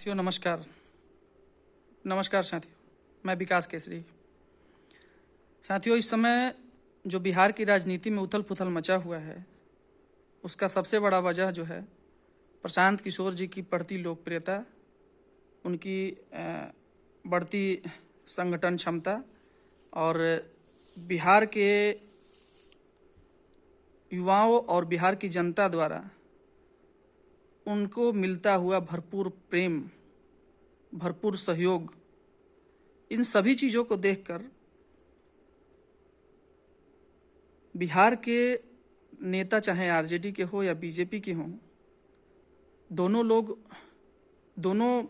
साथियों नमस्कार। नमस्कार साथियों, मैं विकास केसरी। साथियों, इस समय जो बिहार की राजनीति में उथल पुथल मचा हुआ है, उसका सबसे बड़ा वजह जो है प्रशांत किशोर जी की बढ़ती लोकप्रियता, उनकी बढ़ती संगठन क्षमता और बिहार के युवाओं और बिहार की जनता द्वारा उनको मिलता हुआ भरपूर प्रेम, भरपूर सहयोग, इन सभी चीज़ों को देखकर बिहार के नेता, चाहे आरजेडी के हो या बीजेपी के हों, दोनों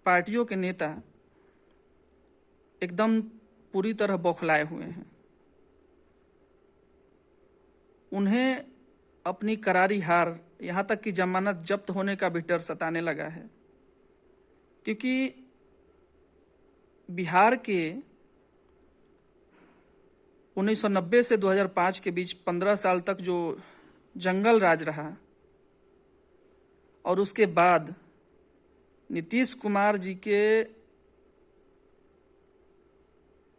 पार्टियों के नेता एकदम पूरी तरह बौखलाए हुए हैं। उन्हें अपनी करारी हार, यहाँ तक कि जमानत जब्त होने का भी डर सताने लगा है, क्योंकि बिहार के 1990 से 2005 के बीच 15 साल तक जो जंगल राज रहा और उसके बाद नीतीश कुमार जी के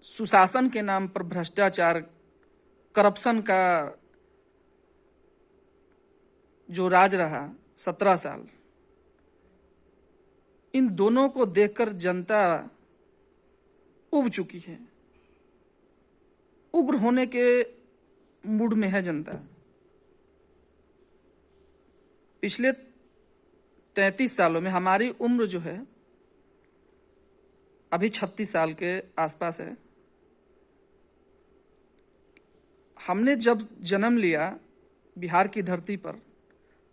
सुशासन के नाम पर भ्रष्टाचार, करप्शन का जो राज रहा 17 साल, इन दोनों को देखकर जनता उब चुकी है। उग्र होने के मूड में है जनता। पिछले 33 सालों में हमारी उम्र जो है अभी 36 साल के आसपास है। हमने जब जन्म लिया बिहार की धरती पर,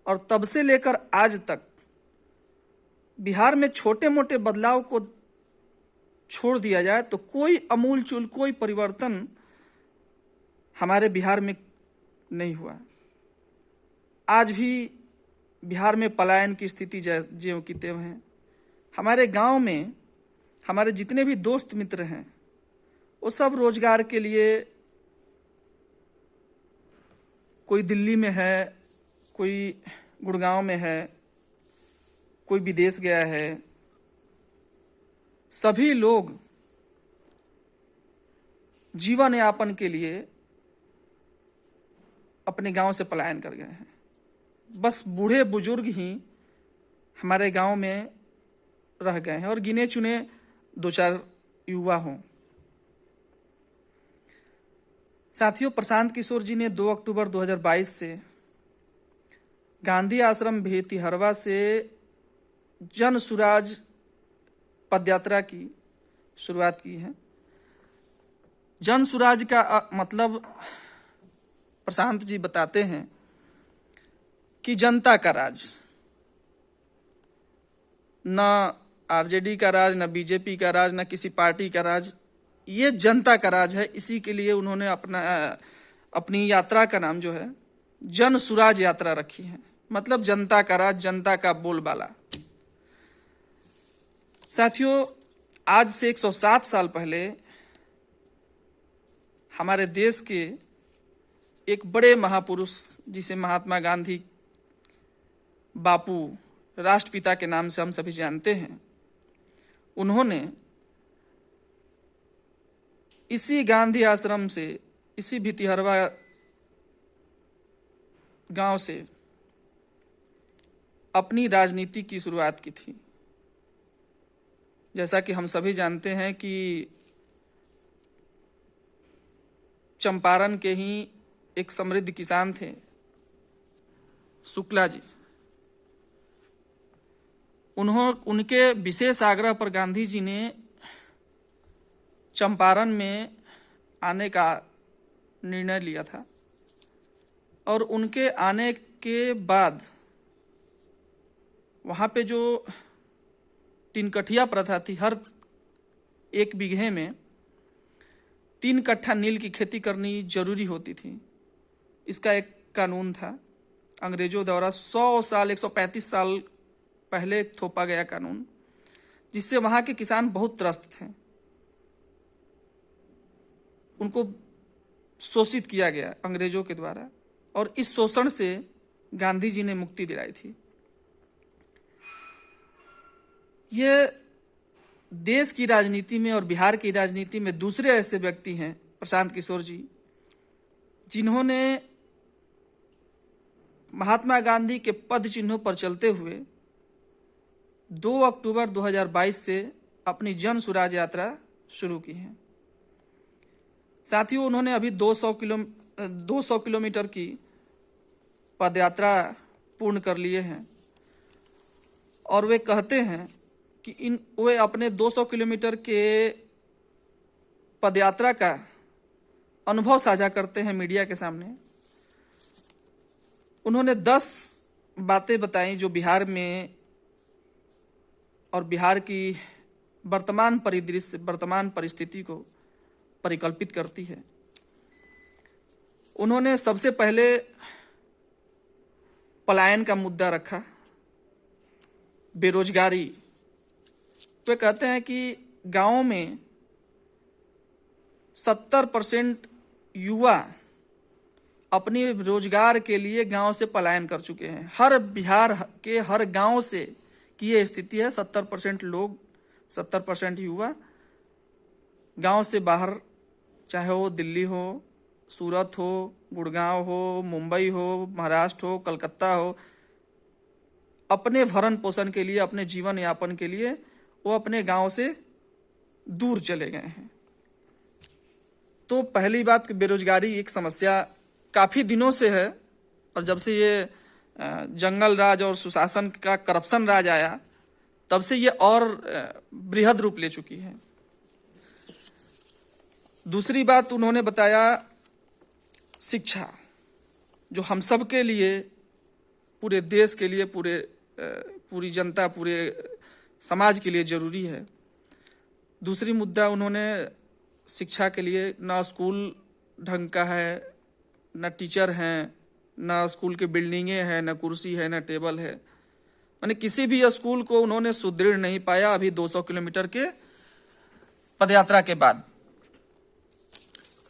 और तब से लेकर आज तक बिहार में छोटे मोटे बदलाव को छोड़ दिया जाए तो कोई अमूलचूल कोई परिवर्तन हमारे बिहार में नहीं हुआ। आज भी बिहार में पलायन की स्थिति ज्यों की त्यों है। हमारे गांव में हमारे जितने भी दोस्त मित्र हैं, वो सब रोजगार के लिए कोई दिल्ली में है, कोई गुड़गांव में है, कोई विदेश गया है। सभी लोग जीवन यापन के लिए अपने गांव से पलायन कर गए हैं। बस बूढ़े बुजुर्ग ही हमारे गांव में रह गए हैं और गिने चुने 2-4 युवा हों। साथियों, प्रशांत किशोर जी ने 2 अक्टूबर 2022 से गांधी आश्रम भेतिहरवा से जन सुराज पदयात्रा की शुरुआत की है। जन सुराज का मतलब प्रशांत जी बताते हैं कि जनता का राज, न आरजेडी का राज, न बीजेपी का राज, न किसी पार्टी का राज, ये जनता का राज है। इसी के लिए उन्होंने अपनी यात्रा का नाम जो है जन सुराज यात्रा रखी है। मतलब जनता का राज, जनता का बोलबाला। साथियों, आज से 107 साल पहले हमारे देश के एक बड़े महापुरुष, जिसे महात्मा गांधी, बापू, राष्ट्रपिता के नाम से हम सभी जानते हैं, उन्होंने इसी गांधी आश्रम से, इसी भेतिहरवा गांव से अपनी राजनीति की शुरुआत की थी। जैसा कि हम सभी जानते हैं कि चंपारण के ही एक समृद्ध किसान थे, शुक्ला जी। उनके विशेष आग्रह पर गांधी जी ने चंपारण में आने का निर्णय लिया था, और उनके आने के बाद वहाँ पे जो 3 कठिया प्रथा थी, हर 1 बीघे में 3 कट्ठा नील की खेती करनी जरूरी होती थी। इसका एक कानून था, अंग्रेजों द्वारा 100 साल 135 साल पहले थोपा गया कानून, जिससे वहाँ के किसान बहुत त्रस्त थे। उनको शोषित किया गया अंग्रेजों के द्वारा, और इस शोषण से गांधी जी ने मुक्ति दिलाई थी। ये देश की राजनीति में और बिहार की राजनीति में दूसरे ऐसे व्यक्ति हैं, प्रशांत किशोर जी, जिन्होंने महात्मा गांधी के पद चिन्हों पर चलते हुए 2 अक्टूबर 2022 से अपनी जन स्वराज यात्रा शुरू की है। साथियों, उन्होंने अभी 200 किलोमीटर की पदयात्रा पूर्ण कर लिए हैं और वे कहते हैं कि वे अपने 200 किलोमीटर के पदयात्रा का अनुभव साझा करते हैं मीडिया के सामने। उन्होंने 10 बातें बताई जो बिहार में और बिहार की वर्तमान परिदृश्य, वर्तमान परिस्थिति को परिकल्पित करती है। उन्होंने सबसे पहले पलायन का मुद्दा रखा, बेरोजगारी। वे कहते हैं कि गांवों में 70% युवा अपनी रोजगार के लिए गांव से पलायन कर चुके हैं। हर बिहार के हर गांव से की ये स्थिति है। 70% लोग, 70% युवा गांव से बाहर, चाहे वो दिल्ली हो, सूरत हो, गुड़गांव हो, मुंबई हो, महाराष्ट्र हो, कलकत्ता हो, अपने भरण पोषण के लिए, अपने जीवन यापन के लिए वो अपने गांव से दूर चले गए हैं। तो पहली बात कि बेरोजगारी एक समस्या काफी दिनों से है, और जब से ये जंगल राज और सुशासन का करप्शन राज आया तब से ये और बृहद रूप ले चुकी है। दूसरी बात उन्होंने बताया शिक्षा, जो हम सब के लिए, पूरे देश के लिए, पूरी जनता, पूरे समाज के लिए जरूरी है। दूसरी मुद्दा उन्होंने शिक्षा के लिए, ना स्कूल ढंग का है, ना टीचर हैं, ना स्कूल की बिल्डिंगें हैं, ना कुर्सी है, ना टेबल है, माने किसी भी स्कूल को उन्होंने सुदृढ़ नहीं पाया अभी 200 किलोमीटर के पदयात्रा के बाद।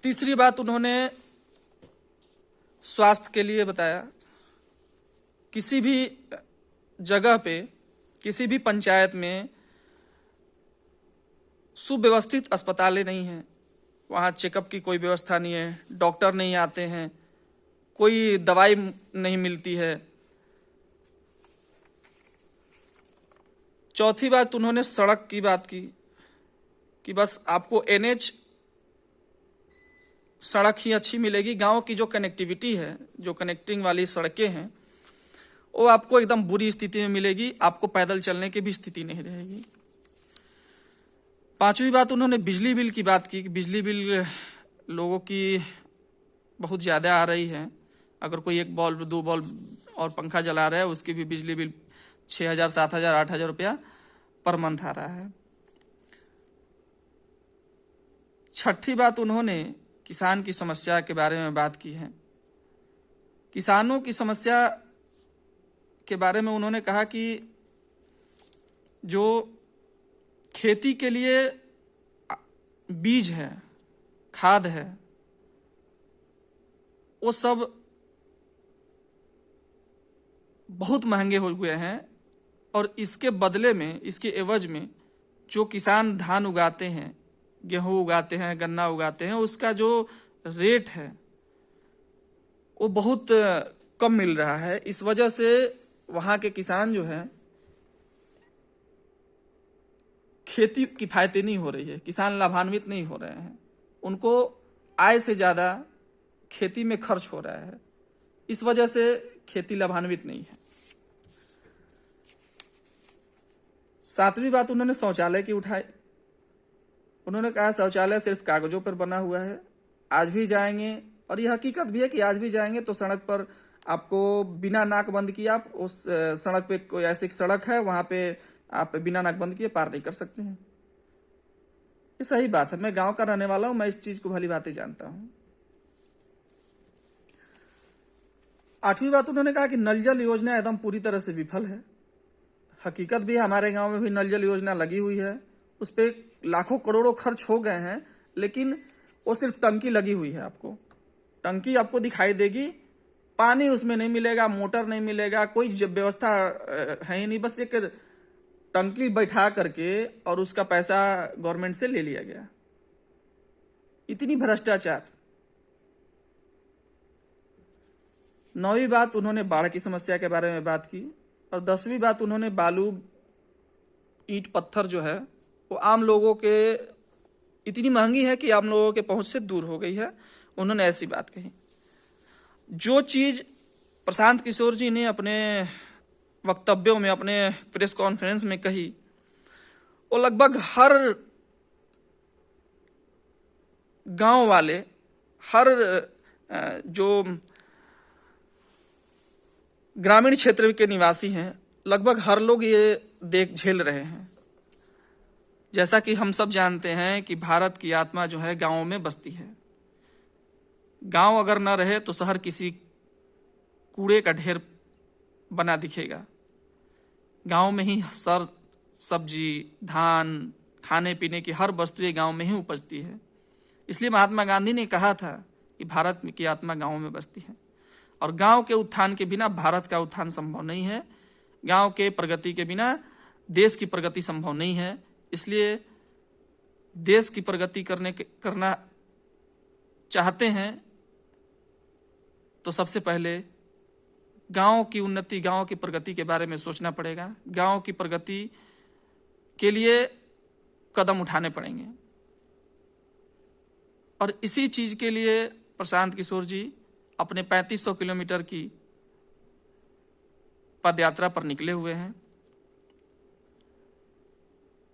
तीसरी बात उन्होंने स्वास्थ्य के लिए बताया। किसी भी जगह पे, किसी भी पंचायत में सुव्यवस्थित अस्पतालें नहीं हैं, वहाँ चेकअप की कोई व्यवस्था नहीं है, डॉक्टर नहीं आते हैं, कोई दवाई नहीं मिलती है। चौथी बात उन्होंने सड़क की बात की कि बस आपको NH सड़क ही अच्छी मिलेगी। गांव की जो कनेक्टिविटी है, जो कनेक्टिंग वाली सड़कें हैं, वो आपको एकदम बुरी स्थिति में मिलेगी, आपको पैदल चलने की भी स्थिति नहीं रहेगी। पांचवी बात उन्होंने बिजली बिल की बात की कि बिजली बिल लोगों की बहुत ज़्यादा आ रही है। अगर कोई 1 बल्ब 2 बल्ब और पंखा जला रहा है, उसकी भी बिजली बिल 6,000, 7,000, 8,000 रुपया पर मंथ आ रहा है। छठी बात उन्होंने किसान की समस्या के बारे में बात की है। किसानों की समस्या के बारे में उन्होंने कहा कि जो खेती के लिए बीज है, खाद है, वो सब बहुत महंगे हो गए हैं, और इसके बदले में, इसके एवज में जो किसान धान उगाते हैं, गेहूं उगाते हैं, गन्ना उगाते हैं, उसका जो रेट है वो बहुत कम मिल रहा है। इस वजह से वहाँ के किसान जो है, खेती किफायती नहीं हो रही है, किसान लाभान्वित नहीं हो रहे हैं, उनको आय से ज़्यादा खेती में खर्च हो रहा है, इस वजह से खेती लाभान्वित नहीं है। सातवीं बात उन्होंने शौचालय की उठाई। उन्होंने कहा शौचालय सिर्फ कागजों पर बना हुआ है, आज भी जाएंगे, और यह हकीकत भी है कि आज भी जाएंगे तो सड़क पर आपको बिना नाकबंद किए, आप उस सड़क पे, कोई ऐसी सड़क है वहां पे आप बिना नाकबंद किए पार नहीं कर सकते हैं। ये सही बात है, मैं गांव का रहने वाला हूं, मैं इस चीज को भली बातें जानता हूं। आठवीं बात उन्होंने कहा कि नल जल योजना एकदम पूरी तरह से विफल है। हकीकत भी है, हमारे गांव में भी नल जल योजना लगी हुई है, उस पर लाखों करोड़ों खर्च हो गए हैं, लेकिन वो सिर्फ टंकी लगी हुई है। आपको टंकी आपको दिखाई देगी, पानी उसमें नहीं मिलेगा, मोटर नहीं मिलेगा, कोई व्यवस्था है ही नहीं, बस एक टंकी बैठा करके और उसका पैसा गवर्नमेंट से ले लिया गया। इतनी भ्रष्टाचार। 9वीं बात उन्होंने बाढ़ की समस्या के बारे में बात की, और 10वीं बात उन्होंने बालू ईंट पत्थर जो है वो आम लोगों के इतनी महंगी है कि आम लोगों के पहुंच से दूर हो गई है। उन्होंने ऐसी बात कही। जो चीज प्रशांत किशोर जी ने अपने वक्तव्यों में, अपने प्रेस कॉन्फ्रेंस में कही, वो लगभग हर गांव वाले, हर जो ग्रामीण क्षेत्र के निवासी हैं, लगभग हर लोग ये देख झेल रहे हैं। जैसा कि हम सब जानते हैं कि भारत की आत्मा जो है गांवों में बसती है। गांव अगर न रहे तो शहर किसी कूड़े का ढेर बना दिखेगा। गांव में ही सर सब्जी, धान, खाने पीने की हर वस्तुएं गांव में ही उपजती है। इसलिए महात्मा गांधी ने कहा था कि भारत की आत्मा गांव में बसती है, और गांव के उत्थान के बिना भारत का उत्थान संभव नहीं है। गांव के प्रगति के बिना देश की प्रगति संभव नहीं है। इसलिए देश की प्रगति करना चाहते हैं तो सबसे पहले गांव की उन्नति, गांव की प्रगति के बारे में सोचना पड़ेगा। गांव की प्रगति के लिए कदम उठाने पड़ेंगे, और इसी चीज के लिए प्रशांत किशोर जी अपने 3500 किलोमीटर की पदयात्रा पर निकले हुए हैं।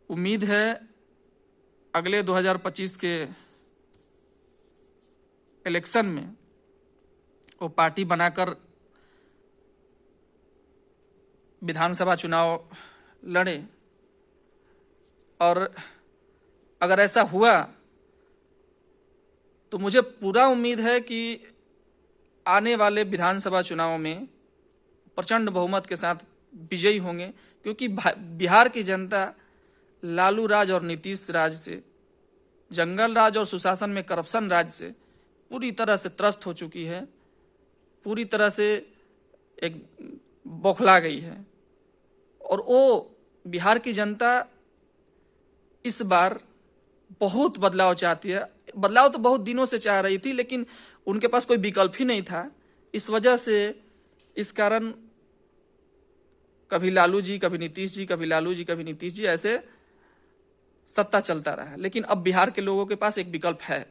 उम्मीद है अगले 2025 के इलेक्शन में वो पार्टी बनाकर विधानसभा चुनाव लड़े, और अगर ऐसा हुआ तो मुझे पूरा उम्मीद है कि आने वाले विधानसभा चुनाव में प्रचंड बहुमत के साथ विजयी होंगे, क्योंकि बिहार की जनता लालू राज और नीतीश राज से, जंगल राज और सुशासन में करप्शन राज से पूरी तरह से त्रस्त हो चुकी है, पूरी तरह से एक बौखला गई है। और वो बिहार की जनता इस बार बहुत बदलाव चाहती है। बदलाव तो बहुत दिनों से चाह रही थी, लेकिन उनके पास कोई विकल्प ही नहीं था। इस वजह से, इस कारण कभी लालू जी, कभी नीतीश जी, कभी लालू जी, कभी नीतीश जी, ऐसे सत्ता चलता रहा। लेकिन अब बिहार के लोगों के पास एक विकल्प है,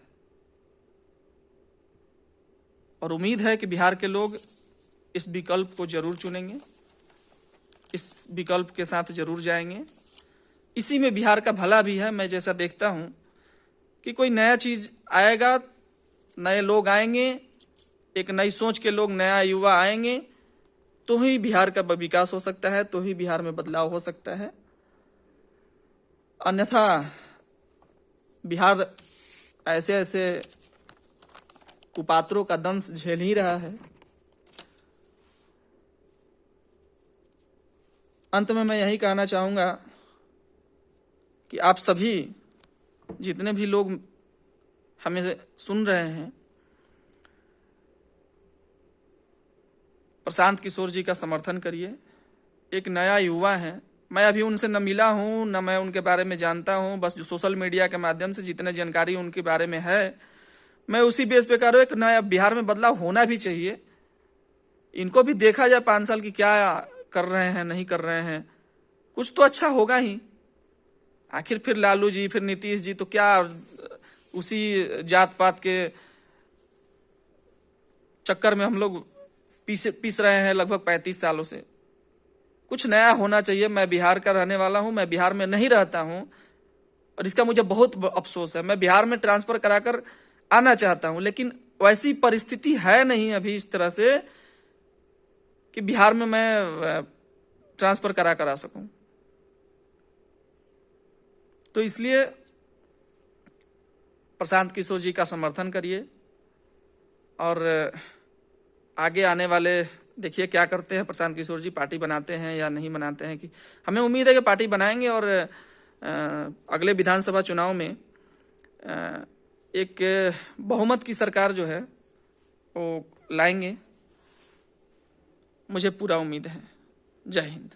और उम्मीद है कि बिहार के लोग इस विकल्प को जरूर चुनेंगे, इस विकल्प के साथ जरूर जाएंगे। इसी में बिहार का भला भी है। मैं जैसा देखता हूं कि कोई नया चीज आएगा, नए लोग आएंगे, एक नई सोच के लोग, नया युवा आएंगे, तो ही बिहार का विकास हो सकता है, तो ही बिहार में बदलाव हो सकता है। अन्यथा बिहार ऐसे ऐसे कुपात्रों का दंश झेल ही रहा है। अंत में मैं यही कहना चाहूंगा कि आप सभी जितने भी लोग हमें सुन रहे हैं, प्रशांत किशोर जी का समर्थन करिए। एक नया युवा है, मैं अभी उनसे न मिला हूं, न मैं उनके बारे में जानता हूं, बस जो सोशल मीडिया के माध्यम से जितने जानकारी उनके बारे में है, मैं उसी बेस पे कह रहा हूं। एक नया बिहार में बदलाव होना भी चाहिए। इनको भी देखा जाए 5 साल की क्या कर रहे हैं, नहीं कर रहे हैं, कुछ तो अच्छा होगा ही। आखिर फिर लालू जी, फिर नीतीश जी, तो क्या उसी जात पात के चक्कर में हम लोग पीस रहे हैं लगभग 35 सालों से। कुछ नया होना चाहिए। मैं बिहार का रहने वाला हूं, मैं बिहार में नहीं रहता हूं, और इसका मुझे बहुत अफसोस है। मैं बिहार में ट्रांसफर कराकर आना चाहता हूं, लेकिन वैसी परिस्थिति है नहीं अभी इस तरह से कि बिहार में मैं ट्रांसफर करा कर आ सकूं। तो इसलिए प्रशांत किशोर जी का समर्थन करिए, और आगे आने वाले देखिए क्या करते हैं प्रशांत किशोर जी, पार्टी बनाते हैं या नहीं बनाते हैं। कि हमें उम्मीद है कि पार्टी बनाएंगे, और अगले विधानसभा चुनाव में एक बहुमत की सरकार जो है वो लाएंगे, मुझे पूरा उम्मीद है। जय हिंद।